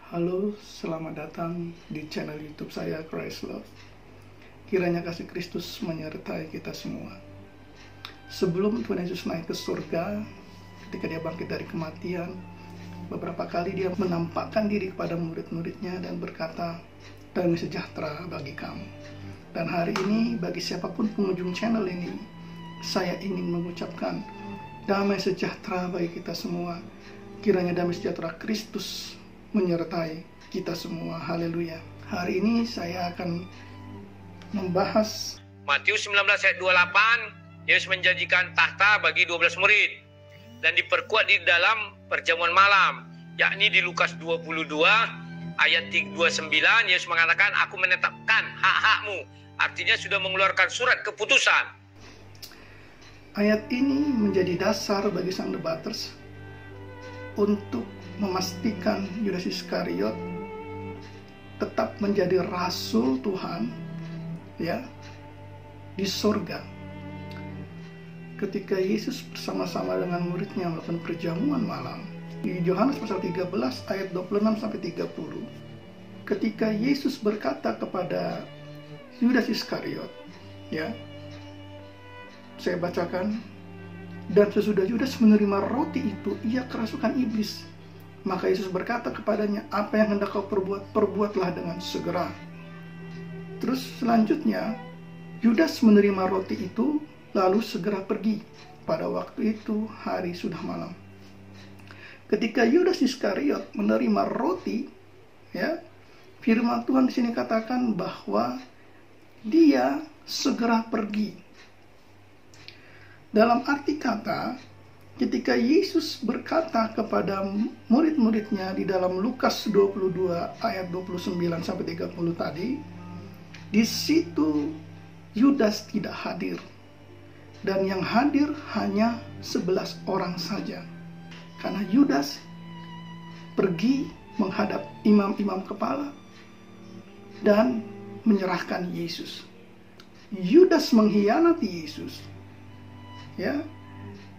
Halo, selamat datang di channel YouTube saya, Christ Love. Kiranya kasih Kristus menyertai kita semua. Sebelum Tuhan Yesus naik ke surga, ketika dia bangkit dari kematian, beberapa kali dia menampakkan diri kepada murid-muridnya dan berkata, damai sejahtera bagi kamu. Dan hari ini, bagi siapapun pengunjung channel ini, saya ingin mengucapkan damai sejahtera bagi kita semua. Kiranya damai sejahtera Kristus menyertai kita semua. Haleluya. Hari ini saya akan membahas Matius 19 ayat 28. Yesus menjanjikan tahta bagi 12 murid dan diperkuat di dalam perjamuan malam, yakni di Lukas 22 ayat 29. Yesus mengatakan, aku menetapkan hak-hakmu, artinya sudah mengeluarkan surat keputusan. Ayat ini menjadi dasar bagi sang debaters untuk memastikan Yudas Iskariot tetap menjadi rasul Tuhan, ya, di surga. Ketika Yesus bersama-sama dengan muridnya melakukan perjamuan malam di Yohanes pasal 13 ayat 26 sampai 30, ketika Yesus berkata kepada Yudas Iskariot, ya, saya bacakan, dan sesudah Yudas menerima roti itu, ia kerasukan iblis. Maka Yesus berkata kepadanya, apa yang hendak kau perbuat, perbuatlah dengan segera. Terus selanjutnya, Yudas menerima roti itu, lalu segera pergi. Pada waktu itu, hari sudah malam. Ketika Yudas Iskariot menerima roti, ya, firman Tuhan di sini katakan bahwa dia segera pergi. Dalam arti kata, ketika Yesus berkata kepada murid-muridnya di dalam Lukas 22 ayat 29 sampai 30 tadi, di situ Yudas tidak hadir. Dan yang hadir hanya 11 orang saja. Karena Yudas pergi menghadap imam-imam kepala dan menyerahkan Yesus. Yudas mengkhianati Yesus, ya,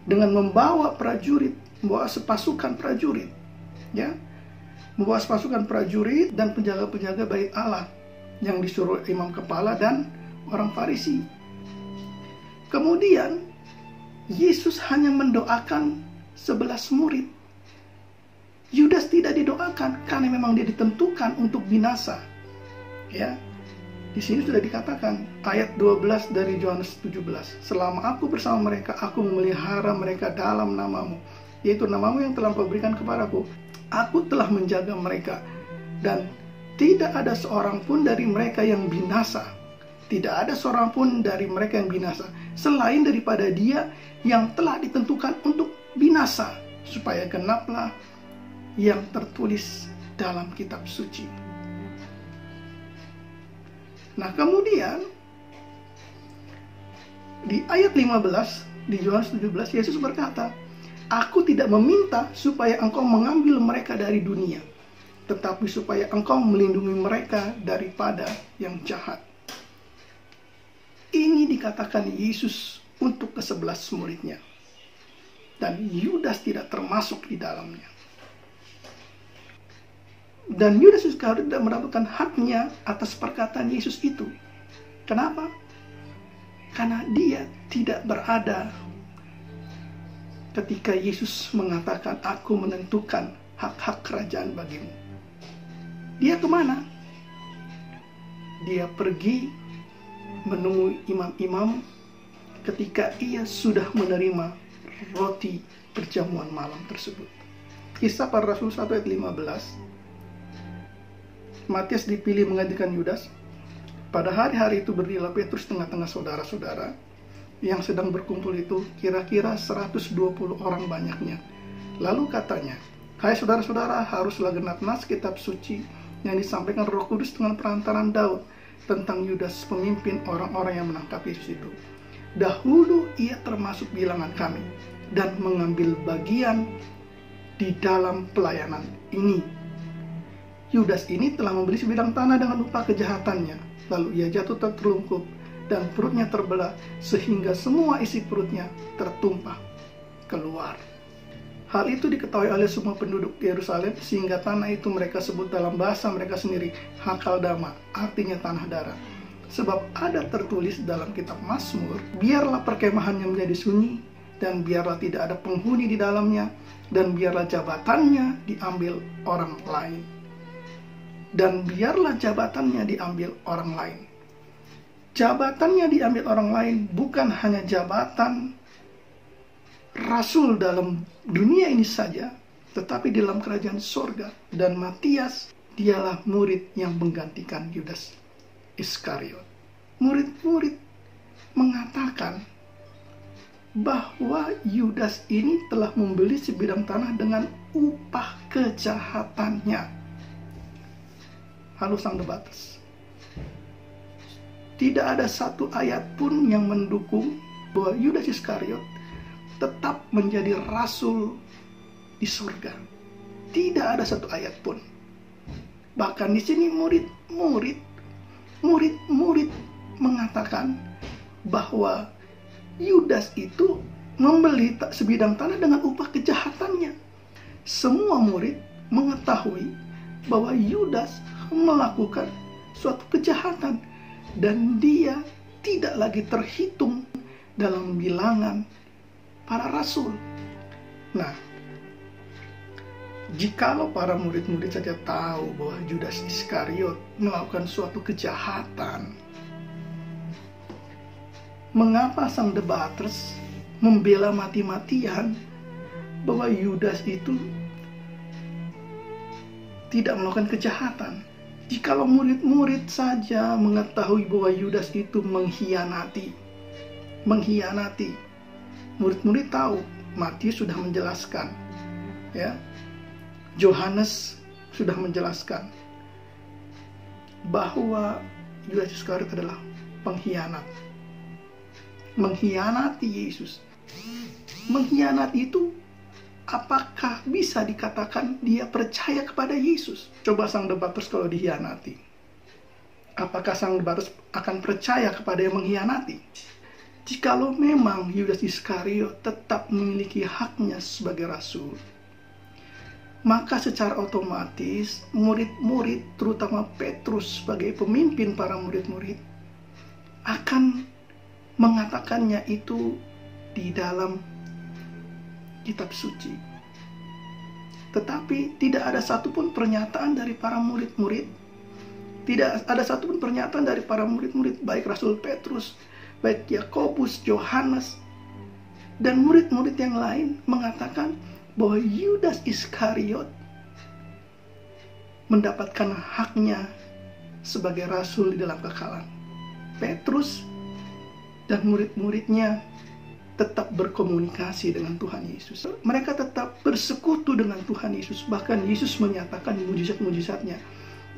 dengan membawa prajurit, membawa sepasukan prajurit, ya, membawa sepasukan prajurit dan penjaga-penjaga bait Allah yang disuruh imam kepala dan orang Farisi. Kemudian Yesus hanya mendoakan 11 murid. Yudas tidak didoakan karena memang dia ditentukan untuk binasa, ya. Di sini sudah dikatakan ayat 12 dari Yohanes 17. Selama aku bersama mereka, aku memelihara mereka dalam namamu, yaitu namamu yang telah kau berikan kepadaku. Aku telah menjaga mereka, dan tidak ada seorang pun dari mereka yang binasa. Tidak ada seorang pun dari mereka yang binasa, selain daripada dia yang telah ditentukan untuk binasa, supaya genaplah yang tertulis dalam kitab suci. Nah, kemudian di ayat 15 di Yohanes 17 Yesus berkata, aku tidak meminta supaya engkau mengambil mereka dari dunia, tetapi supaya engkau melindungi mereka daripada yang jahat. Ini dikatakan Yesus untuk ke-11 muridnya, dan Yudas tidak termasuk di dalamnya. Dan Yudas Iskariot tidak mendapatkan haknya atas perkataan Yesus itu. Kenapa? Karena dia tidak berada ketika Yesus mengatakan, aku menentukan hak-hak kerajaan bagimu. Dia kemana? Dia pergi menemui imam-imam ketika ia sudah menerima roti perjamuan malam tersebut. Kisah Para Rasul 1 ayat 15. Matius dipilih menggantikan Yudas. Pada hari-hari itu berdirilah Petrus tengah-tengah saudara-saudara yang sedang berkumpul itu, kira-kira 120 orang banyaknya. Lalu katanya, hai saudara-saudara, haruslah genap nas kitab suci yang disampaikan Roh Kudus dengan perantaran Daud tentang Yudas, pemimpin orang-orang yang menangkap Yesus itu. Dahulu ia termasuk bilangan kami dan mengambil bagian di dalam pelayanan ini. Yudas ini telah membeli sebidang tanah dengan upah kejahatannya. Lalu ia jatuh tertelungkup dan perutnya terbelah sehingga semua isi perutnya tertumpah keluar. Hal itu diketahui oleh semua penduduk Yerusalem, sehingga tanah itu mereka sebut dalam bahasa mereka sendiri Hakaldama, artinya tanah darah. Sebab ada tertulis dalam kitab Mazmur, biarlah perkemahannya menjadi sunyi, dan biarlah tidak ada penghuni di dalamnya, dan biarlah jabatannya diambil orang lain. Dan biarlah jabatannya diambil orang lain. Jabatannya diambil orang lain bukan hanya jabatan rasul dalam dunia ini saja, tetapi di dalam kerajaan sorga. Dan Matias, dialah murid yang menggantikan Yudas Iskariot. Murid-murid mengatakan bahwa Yudas ini telah membeli sebidang tanah dengan upah kejahatannya. Halo sang debaters, tidak ada satu ayat pun yang mendukung bahwa Yudas Iskariot tetap menjadi rasul di surga. Tidak ada satu ayat pun. Bahkan di sini murid mengatakan bahwa Yudas itu membeli sebidang tanah dengan upah kejahatannya. Semua murid mengetahui bahwa Yudas melakukan suatu kejahatan dan dia tidak lagi terhitung dalam bilangan para rasul. Nah, jikalau para murid-murid saja tahu bahwa Yudas Iskariot melakukan suatu kejahatan, mengapa sang debaters membela mati-matian bahwa Yudas itu tidak melakukan kejahatan? Jikalau murid-murid saja mengetahui bahwa Yudas itu mengkhianati, murid-murid tahu, Matius sudah menjelaskan, ya, Yohanes sudah menjelaskan bahwa Yudas Iskariot adalah pengkhianat, mengkhianati Yesus. Mengkhianat itu, apakah bisa dikatakan dia percaya kepada Yesus? Coba sang debaters kalau dikhianati, apakah sang debaters akan percaya kepada yang mengkhianati? Jikalau memang Yudas Iskariot tetap memiliki haknya sebagai rasul, maka secara otomatis murid-murid, terutama Petrus sebagai pemimpin para murid-murid, akan mengatakannya itu di dalam kitab suci. Tetapi tidak ada satupun pernyataan dari para murid-murid, tidak ada satupun pernyataan dari para murid-murid, baik Rasul Petrus, baik Yakobus, Yohanes, dan murid-murid yang lain mengatakan bahwa Yudas Iskariot mendapatkan haknya sebagai rasul di dalam kekalan. Petrus dan murid-muridnya tetap berkomunikasi dengan Tuhan Yesus. Mereka tetap bersekutu dengan Tuhan Yesus. Bahkan Yesus menyatakan mujizat-mujizatnya.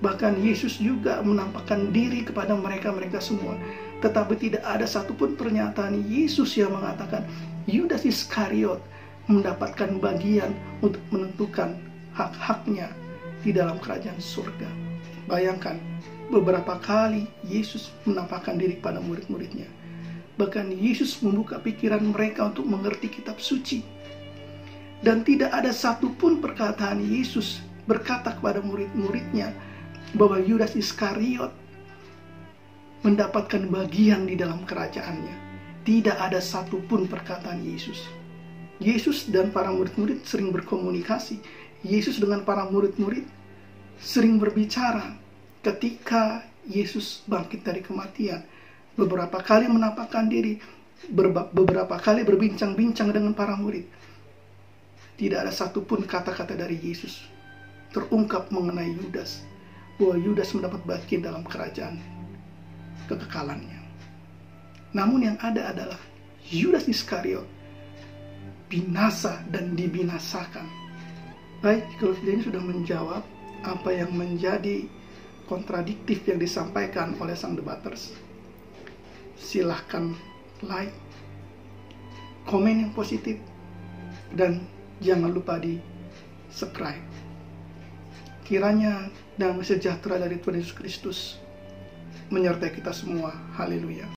Bahkan Yesus juga menampakkan diri kepada mereka semua. Tetapi tidak ada satupun pernyataan Yesus yang mengatakan Yudas Iskariot mendapatkan bagian untuk menentukan hak-haknya di dalam kerajaan surga. Bayangkan, beberapa kali Yesus menampakkan diri pada murid-muridnya. Bahkan Yesus membuka pikiran mereka untuk mengerti kitab suci. Dan tidak ada satupun perkataan Yesus berkata kepada murid-muridnya bahwa Yudas Iskariot mendapatkan bagian di dalam kerajaannya. Tidak ada satupun perkataan Yesus. Yesus dan para murid-murid sering berkomunikasi. Yesus dengan para murid-murid sering berbicara ketika Yesus bangkit dari kematian. Beberapa kali menampakkan diri, beberapa kali berbincang-bincang dengan para murid. Tidak ada satupun kata-kata dari Yesus terungkap mengenai Yudas, bahwa Yudas mendapat bagian dalam kerajaan kekekalannya. Namun yang ada adalah Yudas Iskariot binasa dan dibinasakan. Baik, kalau ini sudah menjawab apa yang menjadi kontradiktif yang disampaikan oleh sang debaters, silahkan like, komen yang positif, dan jangan lupa di subscribe. Kiranya damai sejahtera dari Tuhan Yesus Kristus menyertai kita semua. Haleluya.